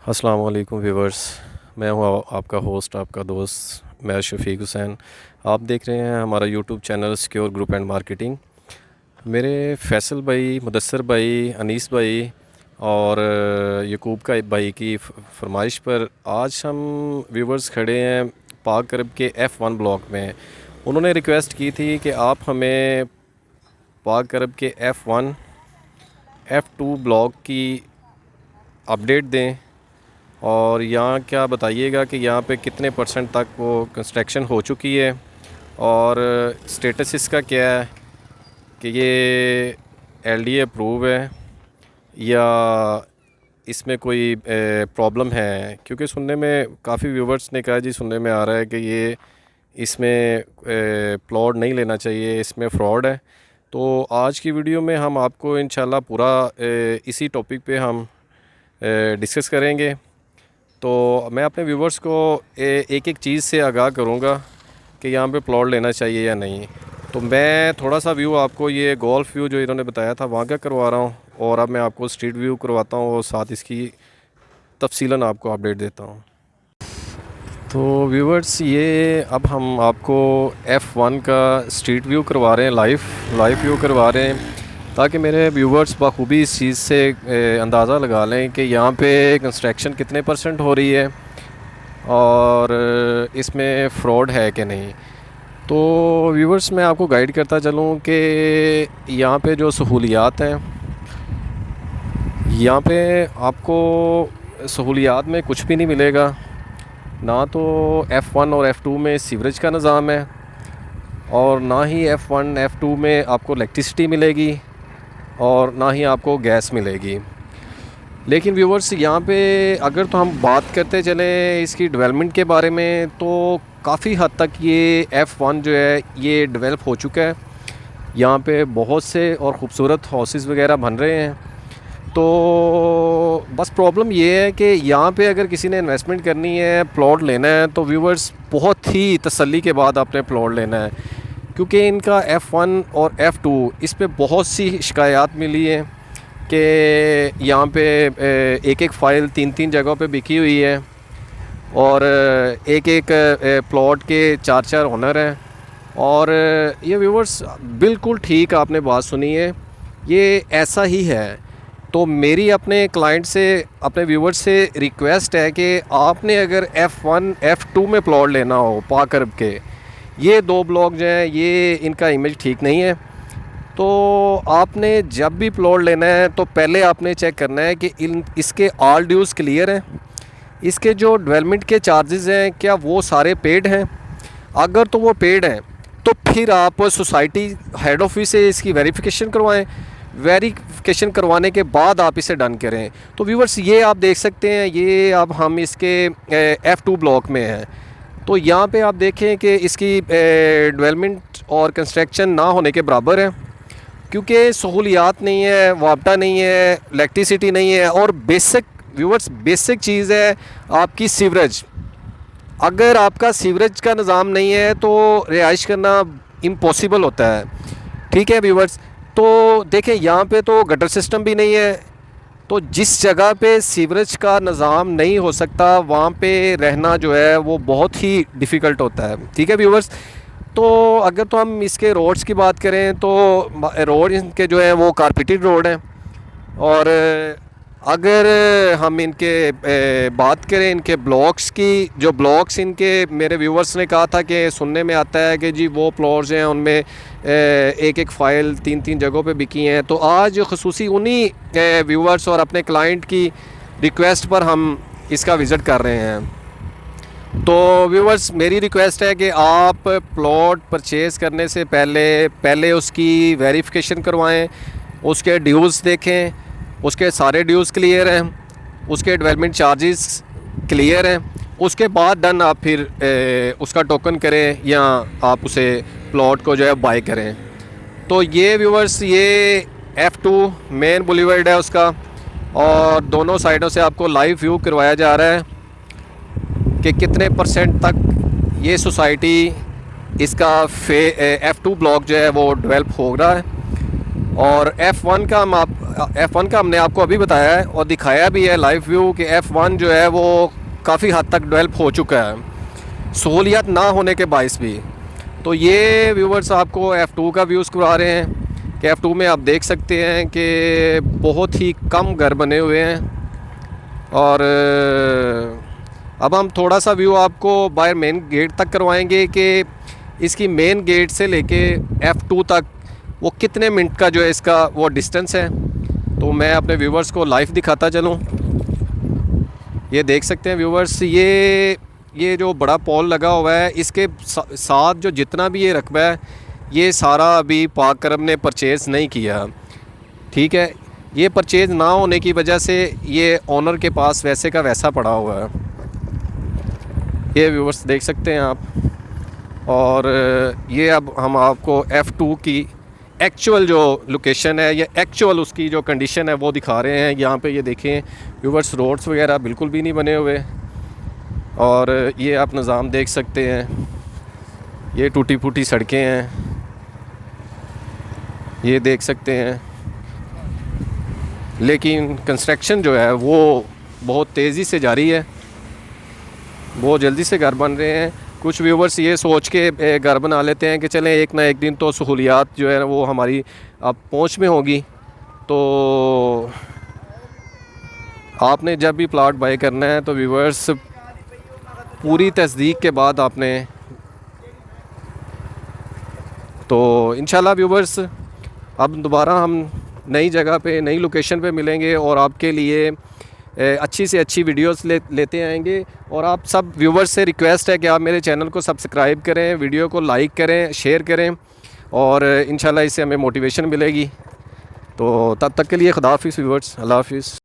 अस्सलाम वालेकुम व्यूवर्स। मैं हूँ आपका होस्ट, आपका दोस्त मैं शफीक हुसैन। आप देख रहे हैं हमारा YouTube channel secure group and marketing. मेरे फैसल भाई, मुदस्सर भाई, अनीस भाई और यकूब का भाई की फरमाइश पर आज हम व्यूवर्स खड़े हैं पाक अरब के F1 ब्लॉक में। उन्होंने रिक्वेस्ट की थी कि आप हमें पाक अरब के F1 F2 ब्लॉक की अपडेट दें और यहाँ क्या बताइएगा कि यहाँ पे कितने परसेंट तक वो कंस्ट्रक्शन हो चुकी है और स्टेटस इसका क्या है कि ये LDA अप्रूव है या इसमें कोई प्रॉब्लम है। क्योंकि सुनने में काफ़ी व्यूवर्स ने कहा, जी सुनने में आ रहा है कि ये इसमें प्लॉट नहीं लेना चाहिए, इसमें फ्रॉड है। तो आज की वीडियो में हम आपको इंशाल्लाह पूरा इसी टॉपिक पे हम डिस्कस करेंगे। तो मैं अपने व्यूवर्स को एक एक चीज़ से आगाह करूँगा कि यहाँ पे प्लॉट लेना चाहिए या नहीं। तो मैं थोड़ा सा व्यू आपको ये गोल्फ व्यू जो इन्होंने बताया था वहाँ का करवा रहा हूँ और अब मैं आपको स्ट्रीट व्यू करवाता हूँ और साथ इसकी तफसीलन आपको अपडेट देता हूँ। तो व्यूवर्स ये अब हम आपको F1 का स्ट्रीट व्यू करवा रहे हैं, लाइव व्यू करवा रहे हैं ताकि मेरे व्यूवर्स बखूबी इस चीज़ से अंदाज़ा लगा लें कि यहाँ पे कंस्ट्रक्शन कितने परसेंट हो रही है और इसमें फ़्रॉड है कि नहीं। तो व्यूवर्स मैं आपको गाइड करता चलूँ कि यहाँ पे जो सहूलियात हैं, यहाँ पे आपको सहूलियात में कुछ भी नहीं मिलेगा। ना तो F1 और F2 में सीवरेज का निज़ाम है और ना ही F1 F2 में आपको इलेक्ट्रिसिटी मिलेगी और ना ही आपको गैस मिलेगी। लेकिन व्यूवर्स यहाँ पे अगर तो हम बात करते चले इसकी डेवलपमेंट के बारे में तो काफ़ी हद तक ये F1 जो है ये डेवलप हो चुका है। यहाँ पे बहुत से और ख़ूबसूरत हाउसेस वगैरह बन रहे हैं। तो बस प्रॉब्लम ये है कि यहाँ पे अगर किसी ने इन्वेस्टमेंट करनी है, प्लॉट लेना है, तो व्यूवर्स बहुत ही तसल्ली के बाद आपने प्लॉट लेना है क्योंकि इनका F1 और F2 इस पे बहुत सी शिकायत मिली है कि यहाँ पे एक एक फ़ाइल तीन तीन जगहों पे बिकी हुई है और एक एक प्लॉट के चार चार ओनर हैं। और ये व्यूवर्स बिल्कुल ठीक आपने बात सुनी है, ये ऐसा ही है। तो मेरी अपने क्लाइंट से, अपने व्यूवर्स से रिक्वेस्ट है कि आपने अगर F1 F2 में प्लॉट लेना हो पाक अरब के, ये दो ब्लॉक जो हैं ये इनका इमेज ठीक नहीं है। तो आपने जब भी प्लॉट लेना है तो पहले आपने चेक करना है कि इसके ऑल ड्यूज़ क्लियर हैं, इसके जो डेवलपमेंट के चार्जेस हैं क्या वो सारे पेड हैं। अगर तो वो पेड हैं तो फिर आप सोसाइटी हेड ऑफिस से इसकी वेरिफिकेशन करवाएं। वेरिफिकेशन करवाने के बाद आप इसे डन करें। तो व्यूवर्स ये आप देख सकते हैं, ये अब हम इसके F2 ब्लॉक में हैं। तो यहाँ पे आप देखें कि इसकी डेवलपमेंट और कंस्ट्रक्शन ना होने के बराबर है क्योंकि सहूलियात नहीं है, वापटा नहीं है, इलेक्ट्रिसिटी नहीं है और बेसिक व्यूवर्स बेसिक चीज़ है आपकी सीवरेज। अगर आपका सीवरेज का निज़ाम नहीं है तो रिहाइश करना इम्पॉसिबल होता है। ठीक है व्यूवर्स, तो देखें यहाँ पे तो गटर सिस्टम भी नहीं है। तो जिस जगह पे सीवरेज का निज़ाम नहीं हो सकता वहाँ पे रहना जो है वो बहुत ही डिफ़िकल्ट होता है। ठीक है व्यूवर्स, तो अगर तो हम इसके रोड्स की बात करें तो रोड इनके जो है वो कारपेटेड रोड हैं। और अगर हम इनके बात करें इनके ब्लॉक्स की, जो ब्लॉक्स इनके मेरे व्यूवर्स ने कहा था कि सुनने में आता है कि जी वो प्लॉट्स हैं उनमें एक एक फ़ाइल तीन तीन जगहों पे बिकी हैं। तो आज ख़ुसूसी उन्हीं व्यूवर्स और अपने क्लाइंट की रिक्वेस्ट पर हम इसका विज़िट कर रहे हैं। तो व्यूवर्स मेरी रिक्वेस्ट है कि आप प्लॉट परचेज़ करने से पहले उसकी वेरिफिकेशन करवाएं, उसके ड्यूज़ देखें, उसके सारे ड्यूज़ क्लियर हैं, उसके डेवलपमेंट चार्जेस क्लियर हैं, उसके बाद डन आप फिर उसका टोकन करें या आप उसे प्लॉट को जो है बाय करें। तो ये व्यूवर्स ये F2 मेन बुलीवर्ड है उसका और दोनों साइडों से आपको लाइव व्यू करवाया जा रहा है कि कितने परसेंट तक ये सोसाइटी इसका F2 ब्लॉक जो है वो डेवलप हो रहा है। और F1 का हम F1 का हमने आपको अभी बताया है और दिखाया भी है लाइव व्यू कि F1 जो है वो काफ़ी हद तक डेवलप हो चुका है सहूलियत ना होने के बायस भी। तो ये व्यूवर्स आपको F2 का व्यूज़ करवा रहे हैं कि F2 में आप देख सकते हैं कि बहुत ही कम घर बने हुए हैं। और अब हम थोड़ा सा व्यू आपको बाहर मेन गेट तक करवाएंगे कि इसकी मेन गेट से लेके F2 तक वो कितने मिनट का जो है इसका वो डिस्टेंस है। तो मैं अपने व्यूवर्स को लाइव दिखाता चलूँ। ये देख सकते हैं व्यूवर्स, ये जो बड़ा पोल लगा हुआ है इसके साथ जो जितना भी ये रकबा है ये सारा अभी पाक करम ने परचेज़ नहीं किया। ठीक है, ये परचेज़ ना होने की वजह से ये ओनर के पास वैसे का वैसा पड़ा हुआ है। ये व्यूवर्स देख सकते हैं आप। और ये अब हम आपको F2 की एक्चुअल जो लोकेशन है या एक्चुअल उसकी जो कंडीशन है वो दिखा रहे हैं। यहाँ पे ये देखें व्यूवर्स, रोड्स वगैरह बिल्कुल भी नहीं बने हुए। और ये आप निज़ाम देख सकते हैं, ये टूटी फूटी सड़कें हैं, ये देख सकते हैं। लेकिन कंस्ट्रक्शन जो है वो बहुत तेज़ी से जारी है, बहुत जल्दी से घर बन रहे हैं। कुछ व्यूवर्स ये सोच के घर बना लेते हैं कि चलें एक ना एक दिन तो सहूलियात जो है वो हमारी अब पहुंच में होगी। तो आपने जब भी प्लॉट बाय करना है तो व्यूवर्स पूरी तस्दीक के बाद आपने, तो इंशाल्लाह व्यूवर्स अब दोबारा हम नई जगह पे नई लोकेशन पे मिलेंगे और आपके लिए अच्छी से अच्छी वीडियोस लेते आएंगे। और आप सब व्यूवर्स से रिक्वेस्ट है कि आप मेरे चैनल को सब्सक्राइब करें, वीडियो को लाइक करें, शेयर करें और इंशाल्लाह इससे हमें मोटिवेशन मिलेगी। तो तब तक के लिए खुदा हाफिज़ व्यूवर्स, अल्लाह हाफिज़।